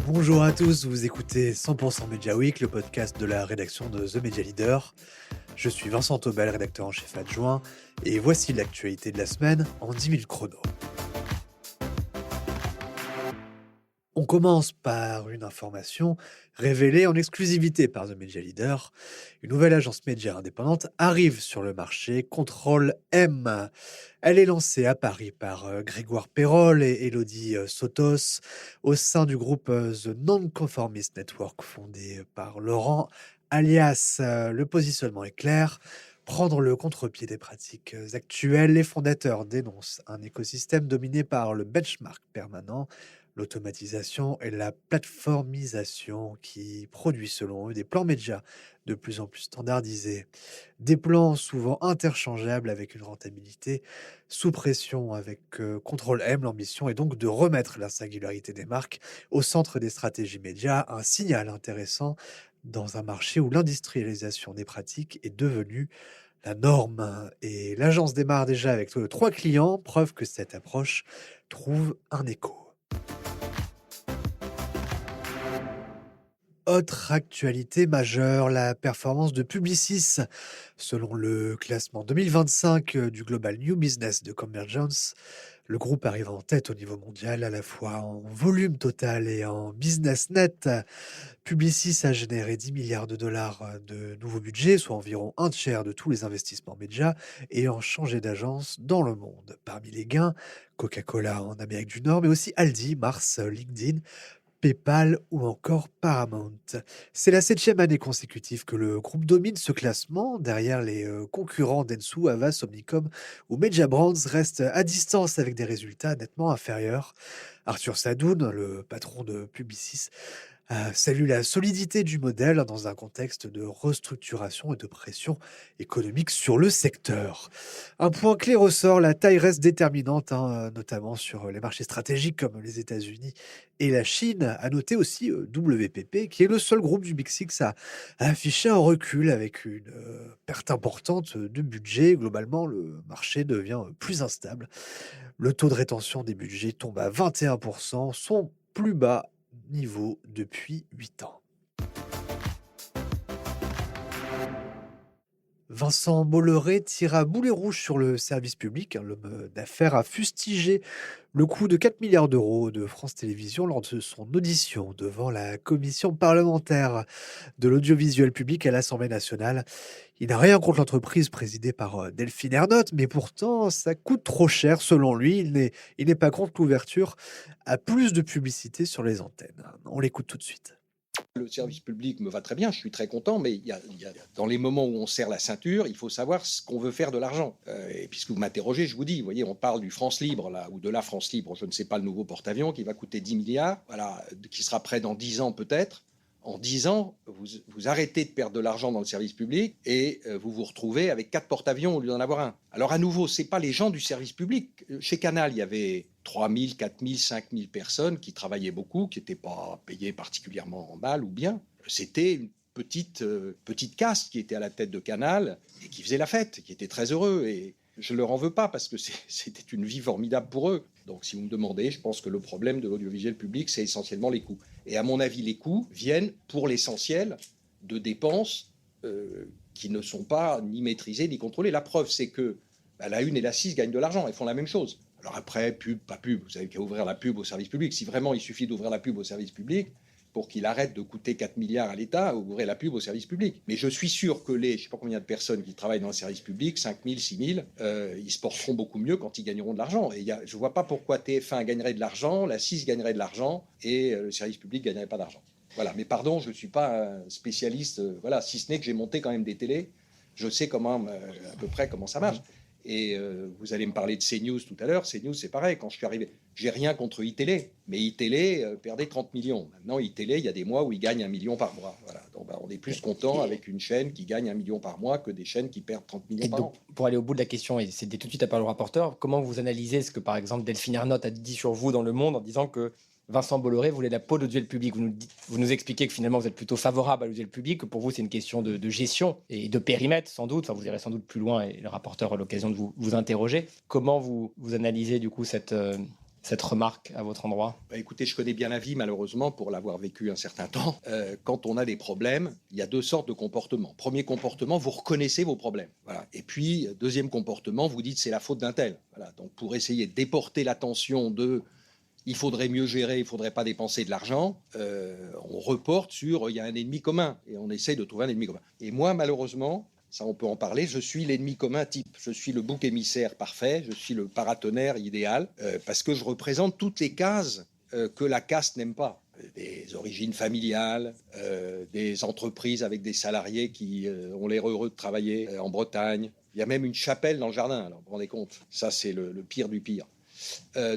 Bonjour à tous, vous écoutez 100% Media Week, le podcast de la rédaction de The Media Leader. Je suis Vincent Taubel, rédacteur en chef adjoint, et voici l'actualité de la semaine en 10 minutes chrono. On commence par une information révélée en exclusivité par The Media Leader. Une nouvelle agence média indépendante arrive sur le marché, Control M. Elle est lancée à Paris par Grégoire Perrol et Elodie Sotos au sein du groupe The Non-Conformist Network fondé par Laurent alias. Le positionnement est clair. Prendre le contre-pied des pratiques actuelles, les fondateurs dénoncent un écosystème dominé par le benchmark permanent, l'automatisation et la plateformisation qui produit selon eux des plans médias de plus en plus standardisés. Des plans souvent interchangeables avec une rentabilité sous pression avec Contrôle M. L'ambition est donc de remettre la singularité des marques au centre des stratégies médias, un signal intéressant dans un marché où l'industrialisation des pratiques est devenue la norme. Et l'agence démarre déjà avec 3 clients, preuve que cette approche trouve un écho. Autre actualité majeure, la performance de Publicis. Selon le classement 2025 du Global New Business de Convergence, le groupe arrive en tête au niveau mondial à la fois en volume total et en business net. Publicis a généré 10 milliards de dollars de nouveaux budgets, soit environ un tiers de tous les investissements médias ayant changé d'agence dans le monde. Parmi les gains, Coca-Cola en Amérique du Nord, mais aussi Aldi, Mars, LinkedIn, PayPal ou encore Paramount. C'est la septième année consécutive que le groupe domine ce classement. Derrière les concurrents Dentsu, Havas, Omnicom ou Media Brands restent à distance avec des résultats nettement inférieurs. Arthur Sadoun, le patron de Publicis, salue la solidité du modèle dans un contexte de restructuration et de pression économique sur le secteur. Un point clé ressort, la taille reste déterminante, notamment sur les marchés stratégiques comme les États-Unis et la Chine. À noter aussi WPP, qui est le seul groupe du Big Six à afficher un recul avec une perte importante de budget. Globalement, le marché devient plus instable. Le taux de rétention des budgets tombe à 21%, son plus bas niveau depuis 8 ans. Vincent Bolloré tire à boulet rouge sur le service public. L'homme d'affaires a fustigé le coût de 4 milliards d'euros de France Télévisions lors de son audition devant la commission parlementaire de l'audiovisuel public à l'Assemblée nationale. Il n'a rien contre l'entreprise présidée par Delphine Ernotte, mais pourtant, ça coûte trop cher selon lui. Il n'est pas contre l'ouverture à plus de publicité sur les antennes. On l'écoute tout de suite. Le service public me va très bien, je suis très content, mais dans les moments où on serre la ceinture, il faut savoir ce qu'on veut faire de l'argent. Et puisque vous m'interrogez, je vous dis, vous voyez, on parle du France Libre, là, ou de la France Libre, je ne sais pas, le nouveau porte-avions qui va coûter 10 milliards, voilà, qui sera prêt dans 10 ans peut-être. En 10 ans, vous arrêtez de perdre de l'argent dans le service public et vous vous retrouvez avec 4 porte-avions au lieu d'en avoir un. Alors à nouveau, ce n'est pas les gens du service public. Chez Canal, il y avait 3 000, 4 000, 5 000 personnes qui travaillaient beaucoup, qui n'étaient pas payées particulièrement mal ou bien. C'était une petite caste qui était à la tête de Canal et qui faisait la fête, qui était très heureux. Et je ne leur en veux pas parce que c'était une vie formidable pour eux. Donc si vous me demandez, je pense que le problème de l'audiovisuel public, c'est essentiellement les coûts. Et à mon avis, les coûts viennent pour l'essentiel de dépenses qui ne sont pas ni maîtrisées ni contrôlées. La preuve, c'est que la 1 et la 6 gagnent de l'argent, elles font la même chose. Alors après, pub, pas pub, vous avez qu'à ouvrir la pub au service public. Si vraiment il suffit d'ouvrir la pub au service public, pour qu'il arrête de coûter 4 milliards à l'État, ouvrez la pub au service public. Mais je suis sûr que je ne sais pas combien de personnes qui travaillent dans le service public, 5 000, 6 000, ils se porteront beaucoup mieux quand ils gagneront de l'argent. Et je ne vois pas pourquoi TF1 gagnerait de l'argent, la 6 gagnerait de l'argent et le service public ne gagnerait pas d'argent. Voilà, mais pardon, je ne suis pas un spécialiste, voilà, si ce n'est que j'ai monté quand même des télés, je sais comment, à peu près comment ça marche. Et vous allez me parler de CNews tout à l'heure. CNews, c'est pareil. Quand je suis arrivé, j'ai rien contre iTélé, mais iTélé perdait 30 millions. Maintenant, iTélé, il y a des mois où ils gagnent 1 million par mois. Voilà. Donc, on est plus content avec une chaîne qui gagne 1 million par mois que des chaînes qui perdent 30 millions par an. Pour aller au bout de la question, et c'est tout de suite à parler au rapporteur, comment vous analysez ce que, par exemple, Delphine Ernotte a dit sur vous dans Le Monde en disant que Vincent Bolloré voulait la peau de l'audiovisuel public. Vous nous expliquez que finalement vous êtes plutôt favorable à l'audiovisuel public, que pour vous c'est une question de gestion et de périmètre sans doute. Enfin, vous irez sans doute plus loin et le rapporteur a l'occasion de vous interroger. Comment vous analysez du coup cette cette remarque à votre endroit? Bah, écoutez, je connais bien la vie, malheureusement, pour l'avoir vécu un certain temps. Quand on a des problèmes, il y a deux sortes de comportements. Premier comportement, vous reconnaissez vos problèmes. Voilà. Et puis, deuxième comportement, vous dites c'est la faute d'un tel. Voilà. Donc, pour essayer de déporter l'attention de il faudrait mieux gérer, il ne faudrait pas dépenser de l'argent, on reporte sur il y a un ennemi commun et on essaye de trouver un ennemi commun. Et moi, malheureusement, ça on peut en parler, je suis l'ennemi commun type. Je suis le bouc émissaire parfait, je suis le paratonnerre idéal, parce que je représente toutes les cases que la caste n'aime pas. Des origines familiales, des entreprises avec des salariés qui ont l'air heureux de travailler en Bretagne. Il y a même une chapelle dans le jardin, alors vous vous rendez compte. Ça, c'est le pire du pire.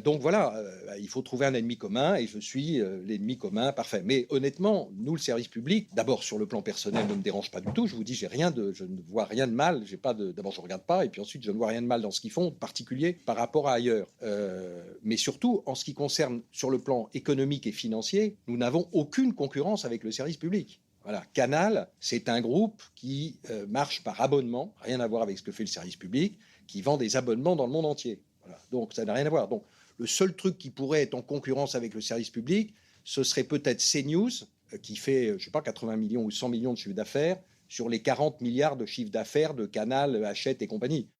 Donc voilà, il faut trouver un ennemi commun et je suis l'ennemi commun parfait. Mais honnêtement, nous, le service public, d'abord sur le plan personnel, ne me dérange pas du tout. Je vous dis, je ne vois rien de mal. D'abord, je ne regarde pas et puis ensuite, je ne vois rien de mal dans ce qu'ils font, en particulier par rapport à ailleurs. Mais surtout, en ce qui concerne sur le plan économique et financier, nous n'avons aucune concurrence avec le service public. Voilà. Canal, c'est un groupe qui marche par abonnement, rien à voir avec ce que fait le service public, qui vend des abonnements dans le monde entier. Voilà. Donc, ça n'a rien à voir. Donc, le seul truc qui pourrait être en concurrence avec le service public, ce serait peut-être CNews, qui fait, je ne sais pas, 80 millions ou 100 millions de chiffre d'affaires sur les 40 milliards de chiffre d'affaires de Canal, Hachette et compagnie.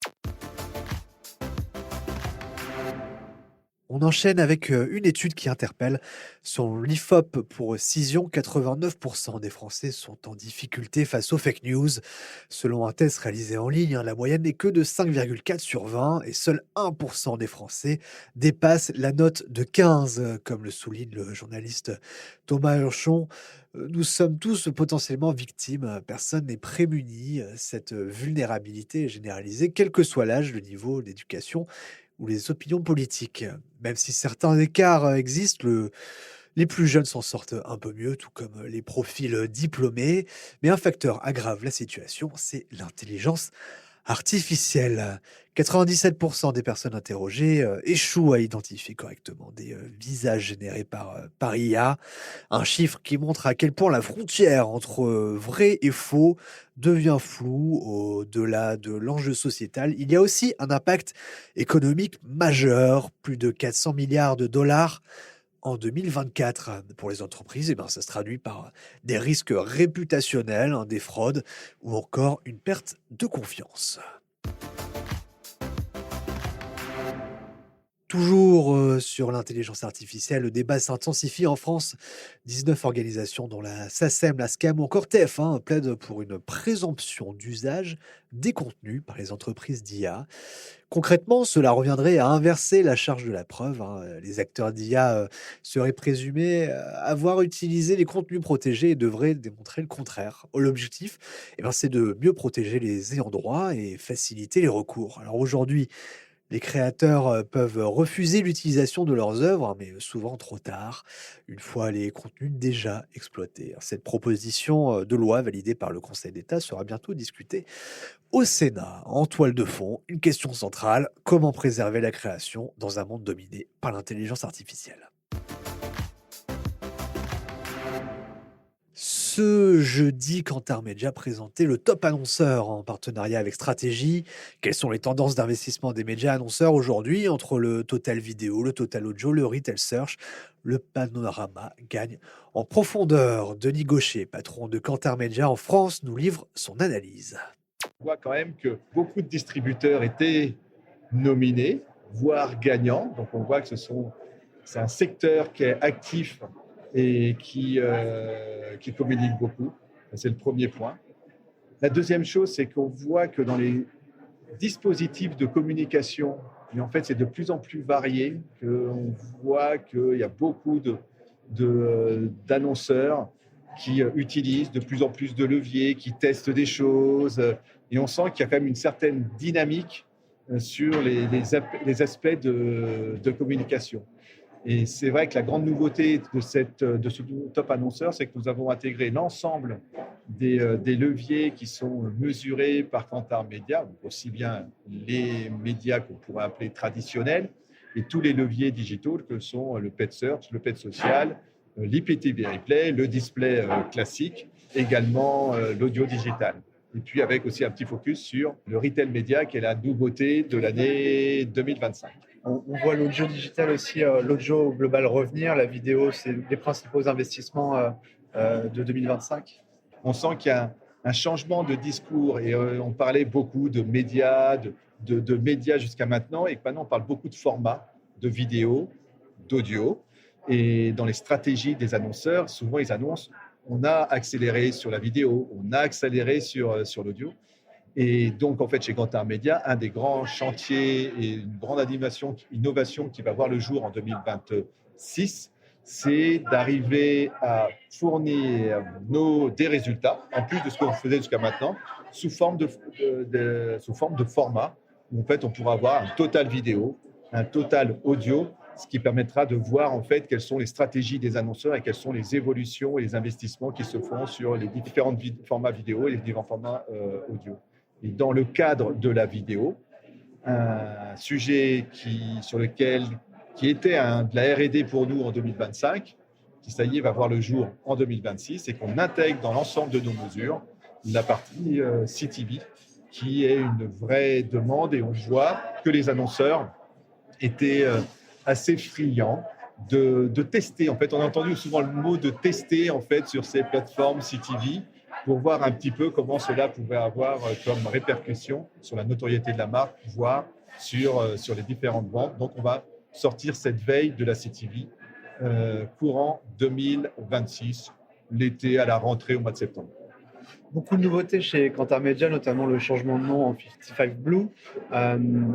On enchaîne avec une étude qui interpelle. Selon l'IFOP pour Cision, 89% des Français sont en difficulté face aux fake news. Selon un test réalisé en ligne, la moyenne n'est que de 5,4 sur 20 et seul 1% des Français dépassent la note de 15, comme le souligne le journaliste Thomas Hurchon. Nous sommes tous potentiellement victimes, personne n'est prémuni. Cette vulnérabilité est généralisée, quel que soit l'âge, le niveau d'éducation ou les opinions politiques. Même si certains écarts existent, les plus jeunes s'en sortent un peu mieux, tout comme les profils diplômés. Mais un facteur aggrave la situation, c'est l'intelligence artificielle. 97% des personnes interrogées échouent à identifier correctement des visages générés par IA. Un chiffre qui montre à quel point la frontière entre vrai et faux devient floue au-delà de l'enjeu sociétal. Il y a aussi un impact économique majeur, plus de 400 milliards de dollars en 2024 pour les entreprises. Ça se traduit par des risques réputationnels, des fraudes ou encore une perte de confiance. Toujours sur l'intelligence artificielle, le débat s'intensifie en France. 19 organisations, dont la SACEM, la SCAM ou encore TF1, plaident pour une présomption d'usage des contenus par les entreprises d'IA. Concrètement, cela reviendrait à inverser la charge de la preuve. Les acteurs d'IA seraient présumés avoir utilisé les contenus protégés et devraient démontrer le contraire. L'objectif, c'est de mieux protéger les ayants droit et faciliter les recours. Alors aujourd'hui, les créateurs peuvent refuser l'utilisation de leurs œuvres, mais souvent trop tard, une fois les contenus déjà exploités. Cette proposition de loi validée par le Conseil d'État sera bientôt discutée au Sénat. En toile de fond, une question centrale: comment préserver la création dans un monde dominé par l'intelligence artificielle? Ce jeudi, Kantar Media présentait le Top Annonceur en partenariat avec Stratégie. Quelles sont les tendances d'investissement des médias annonceurs aujourd'hui entre le total vidéo, le total audio, le retail search? Le panorama gagne en profondeur. Denis Gaucher, patron de Kantar Media en France, nous livre son analyse. On voit quand même que beaucoup de distributeurs étaient nominés, voire gagnants. Donc on voit que c'est un secteur qui est actif et qui communique beaucoup. C'est le premier point. La deuxième chose, c'est qu'on voit que dans les dispositifs de communication, mais en fait c'est de plus en plus varié, qu'on voit qu'il y a beaucoup d'annonceurs qui utilisent de plus en plus de leviers, qui testent des choses, et on sent qu'il y a quand même une certaine dynamique sur les aspects de communication. Et c'est vrai que la grande nouveauté de ce top annonceur, c'est que nous avons intégré l'ensemble des leviers qui sont mesurés par Kantar Media, donc aussi bien les médias qu'on pourrait appeler traditionnels, et tous les leviers digitaux que sont le paid search, le paid social, l'IPTV replay, le display classique, également l'audio digital. Et puis avec aussi un petit focus sur le retail média qui est la nouveauté de l'année 2025. On voit l'audio digital aussi, l'audio global revenir, la vidéo, c'est les principaux investissements de 2025. On sent qu'il y a un changement de discours et on parlait beaucoup de médias, de médias jusqu'à maintenant et que maintenant on parle beaucoup de formats, de vidéos, d'audio. Et dans les stratégies des annonceurs, souvent ils annoncent on a accéléré sur la vidéo, on a accéléré sur l'audio. Et donc, en fait, chez Kantar Media, un des grands chantiers et une grande innovation qui va voir le jour en 2026, c'est d'arriver à fournir des résultats, en plus de ce qu'on faisait jusqu'à maintenant, sous forme de format, où en fait, on pourra avoir un total vidéo, un total audio, ce qui permettra de voir en fait quelles sont les stratégies des annonceurs et quelles sont les évolutions et les investissements qui se font sur les différents formats vidéo et les différents formats audio. Et dans le cadre de la vidéo, un sujet qui était de la R&D pour nous en 2025, qui ça y est va voir le jour en 2026 et qu'on intègre dans l'ensemble de nos mesures la partie CTV, qui est une vraie demande et on voit que les annonceurs étaient assez friands de tester. En fait, on a entendu souvent le mot de tester en fait sur ces plateformes CTV pour voir un petit peu comment cela pouvait avoir comme répercussion sur la notoriété de la marque, voire sur les différentes ventes. Donc, on va sortir cette veille de la CTV courant 2026, l'été à la rentrée au mois de septembre. Beaucoup de nouveautés chez Kantar Media, notamment le changement de nom en 55 Blue,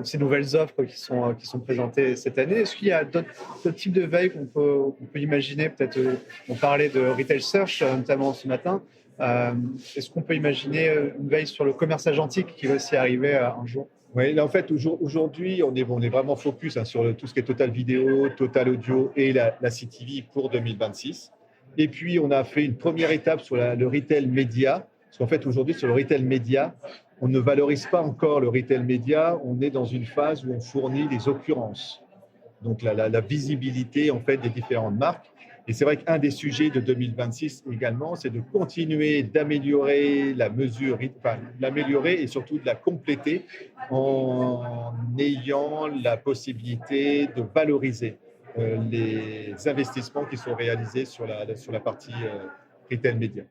ces nouvelles offres qui sont présentées cette année. Est-ce qu'il y a d'autres types de veilles qu'on peut imaginer? Peut-être, on parlait de Retail Search, notamment ce matin. Est-ce qu'on peut imaginer une veille sur le commerce agentique qui va aussi arriver un jour? Oui, là, en fait, aujourd'hui, on est vraiment focus sur tout ce qui est total vidéo, total audio et la CTV pour 2026. Et puis, on a fait une première étape sur le retail média. Parce qu'en fait, aujourd'hui, sur le retail média, on ne valorise pas encore le retail média. On est dans une phase où on fournit les occurrences. Donc, la visibilité, en fait, des différentes marques. Et c'est vrai qu'un des sujets de 2026 également, c'est de continuer d'améliorer la mesure, l'améliorer et surtout de la compléter en ayant la possibilité de valoriser les investissements qui sont réalisés sur la partie retail média.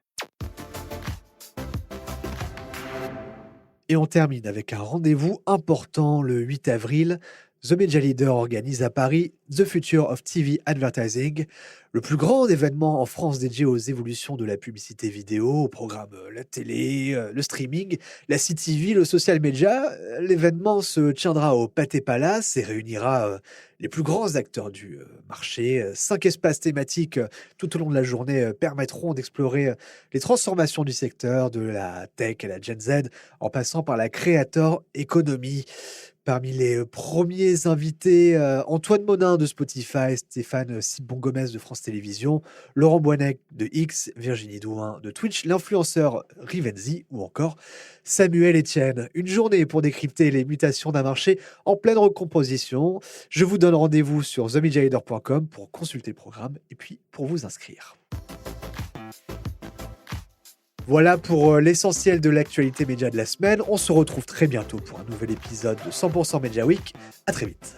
Et on termine avec un rendez-vous important le 8 avril. The Media Leader organise à Paris The Future of TV Advertising, le plus grand événement en France dédié aux évolutions de la publicité vidéo, au programme la télé, le streaming, la CTV, le social media. L'événement se tiendra au Pathé Palace et réunira les plus grands acteurs du marché. 5 espaces thématiques tout au long de la journée permettront d'explorer les transformations du secteur, de la tech à la Gen Z, en passant par la creator economy. Parmi les premiers invités, Antoine Monin de Spotify, Stéphane Sibon-Gomez de France Télévisions, Laurent Boinec de X, Virginie Douin de Twitch, l'influenceur Rivenzi ou encore Samuel Etienne. Une journée pour décrypter les mutations d'un marché en pleine recomposition. Je vous donne rendez-vous sur themedialeader.com pour consulter le programme et puis pour vous inscrire. Voilà pour l'essentiel de l'actualité média de la semaine. On se retrouve très bientôt pour un nouvel épisode de 100% Media Week. À très vite.